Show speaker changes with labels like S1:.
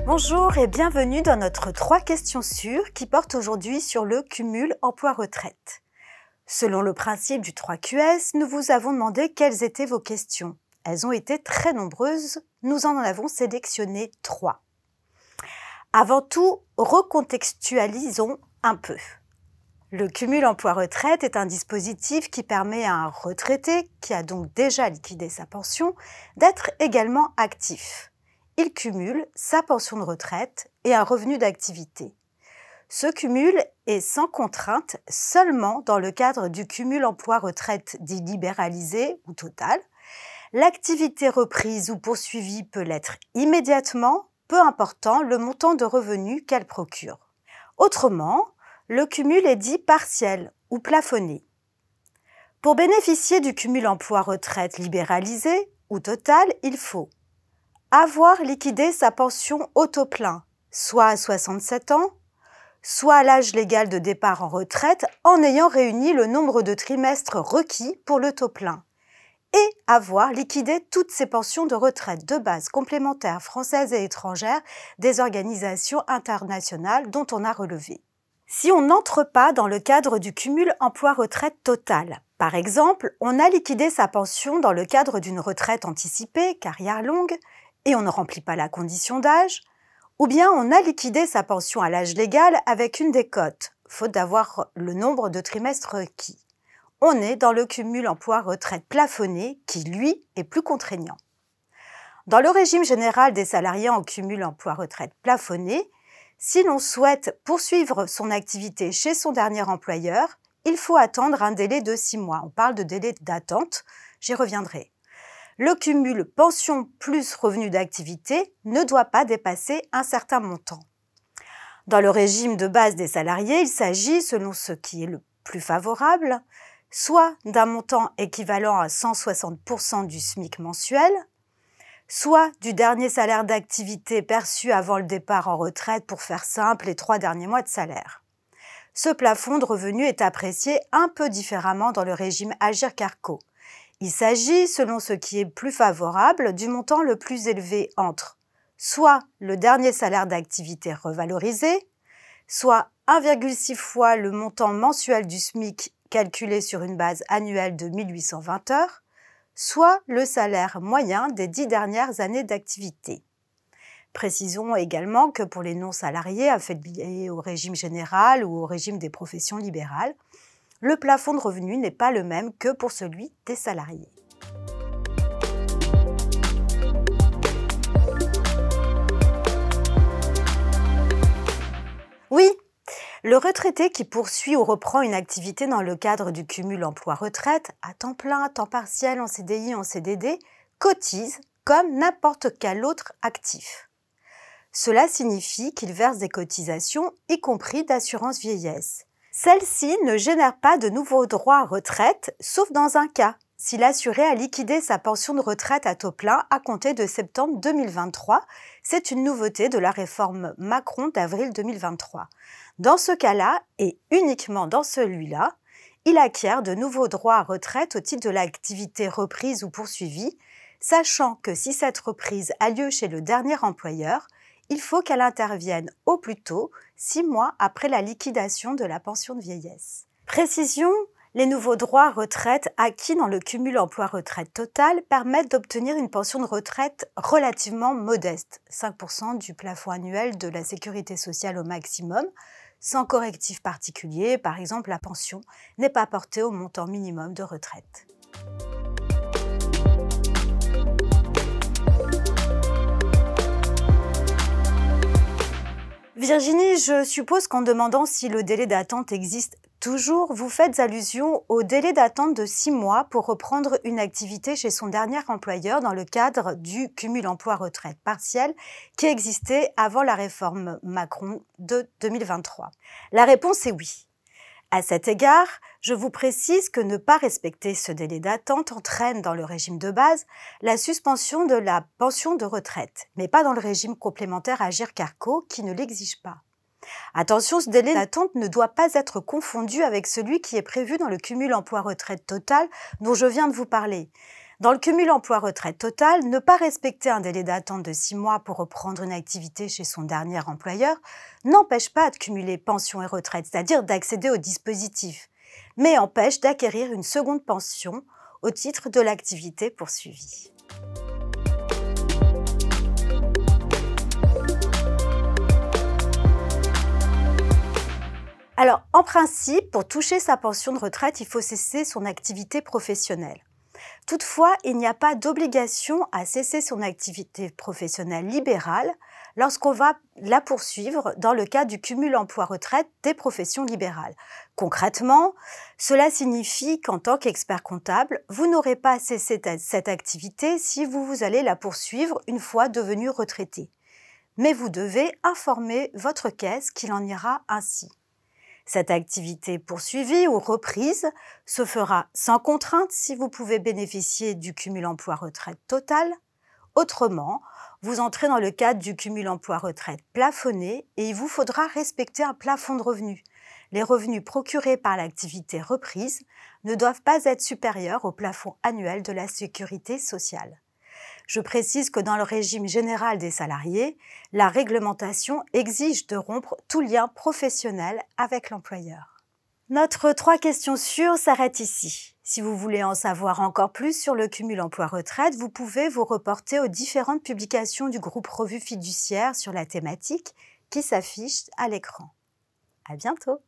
S1: Bonjour et bienvenue dans notre 3 questions sûres qui portent aujourd'hui sur le cumul emploi-retraite. Selon le principe du 3QS, nous vous avons demandé quelles étaient vos questions. Elles ont été très nombreuses, nous en avons sélectionné 3. Avant tout, recontextualisons un peu. Le cumul emploi-retraite est un dispositif qui permet à un retraité, qui a donc déjà liquidé sa pension, d'être également actif. Il cumule sa pension de retraite et un revenu d'activité. Ce cumul est sans contrainte seulement dans le cadre du cumul emploi-retraite dit libéralisé ou total. L'activité reprise ou poursuivie peut l'être immédiatement, peu important le montant de revenus qu'elle procure. Autrement, le cumul est dit partiel ou plafonné. Pour bénéficier du cumul emploi-retraite libéralisé ou total, il faut avoir liquidé sa pension au taux plein, soit à 67 ans, soit à l'âge légal de départ en retraite en ayant réuni le nombre de trimestres requis pour le taux plein, et avoir liquidé toutes ses pensions de retraite de base complémentaires françaises et étrangères des organisations internationales dont on a relevé. Si on n'entre pas dans le cadre du cumul emploi-retraite total, par exemple, on a liquidé sa pension dans le cadre d'une retraite anticipée, carrière longue, et on ne remplit pas la condition d'âge, ou bien on a liquidé sa pension à l'âge légal avec une décote, faute d'avoir le nombre de trimestres requis. On est dans le cumul emploi-retraite plafonné qui, lui, est plus contraignant. Dans le régime général des salariés en cumul emploi-retraite plafonné, si l'on souhaite poursuivre son activité chez son dernier employeur, il faut attendre un délai de 6 mois. On parle de délai d'attente, j'y reviendrai. Le cumul pension plus revenu d'activité ne doit pas dépasser un certain montant. Dans le régime de base des salariés, il s'agit, selon ce qui est le plus favorable, soit d'un montant équivalent à 160% du SMIC mensuel, soit du dernier salaire d'activité perçu avant le départ en retraite, pour faire simple, les 3 derniers mois de salaire. Ce plafond de revenu est apprécié un peu différemment dans le régime Agirc-Arrco. Il s'agit, selon ce qui est plus favorable, du montant le plus élevé entre soit le dernier salaire d'activité revalorisé, soit 1,6 fois le montant mensuel du SMIC calculé sur une base annuelle de 1820 heures, soit le salaire moyen des 10 dernières années d'activité. Précisons également que pour les non-salariés affiliés au régime général ou au régime des professions libérales, le plafond de revenu n'est pas le même que pour celui des salariés. Oui, le retraité qui poursuit ou reprend une activité dans le cadre du cumul emploi-retraite, à temps plein, à temps partiel, en CDI, en CDD, cotise comme n'importe quel autre actif. Cela signifie qu'il verse des cotisations, y compris d'assurance vieillesse. Celle-ci ne génère pas de nouveaux droits à retraite, sauf dans un cas, si l'assuré a liquidé sa pension de retraite à taux plein à compter de septembre 2023. C'est une nouveauté de la réforme Macron d'avril 2023. Dans ce cas-là, et uniquement dans celui-là, il acquiert de nouveaux droits à retraite au titre de l'activité reprise ou poursuivie, sachant que si cette reprise a lieu chez le dernier employeur, il faut qu'elle intervienne au plus tôt 6 mois après la liquidation de la pension de vieillesse. Précision, les nouveaux droits à retraite acquis dans le cumul emploi-retraite total permettent d'obtenir une pension de retraite relativement modeste, 5% du plafond annuel de la sécurité sociale au maximum, sans correctif particulier, par exemple la pension n'est pas portée au montant minimum de retraite. Virginie, je suppose qu'en demandant si le délai d'attente existe toujours, vous faites allusion au délai d'attente de 6 mois pour reprendre une activité chez son dernier employeur dans le cadre du cumul emploi-retraite partiel qui existait avant la réforme Macron de 2023. La réponse est oui. À cet égard, je vous précise que ne pas respecter ce délai d'attente entraîne dans le régime de base la suspension de la pension de retraite, mais pas dans le régime complémentaire Agirc-Arrco qui ne l'exige pas. Attention, ce délai d'attente ne doit pas être confondu avec celui qui est prévu dans le cumul emploi-retraite total dont je viens de vous parler. Dans le cumul emploi-retraite total, ne pas respecter un délai d'attente de 6 mois pour reprendre une activité chez son dernier employeur n'empêche pas de cumuler pension et retraite, c'est-à-dire d'accéder au dispositif, mais empêche d'acquérir une seconde pension au titre de l'activité poursuivie. Alors, en principe, pour toucher sa pension de retraite, il faut cesser son activité professionnelle. Toutefois, il n'y a pas d'obligation à cesser son activité professionnelle libérale lorsqu'on va la poursuivre dans le cadre du cumul emploi-retraite des professions libérales. Concrètement, cela signifie qu'en tant qu'expert comptable, vous n'aurez pas à cesser cette activité si vous allez la poursuivre une fois devenu retraité. Mais vous devez informer votre caisse qu'il en ira ainsi. Cette activité poursuivie ou reprise se fera sans contrainte si vous pouvez bénéficier du cumul emploi-retraite total. Autrement, vous entrez dans le cadre du cumul emploi-retraite plafonné et il vous faudra respecter un plafond de revenus. Les revenus procurés par l'activité reprise ne doivent pas être supérieurs au plafond annuel de la sécurité sociale. Je précise que dans le régime général des salariés, la réglementation exige de rompre tout lien professionnel avec l'employeur. Notre 3 questions sûres s'arrête ici. Si vous voulez en savoir encore plus sur le cumul emploi-retraite, vous pouvez vous reporter aux différentes publications du groupe Revue Fiduciaire sur la thématique qui s'affichent à l'écran. À bientôt!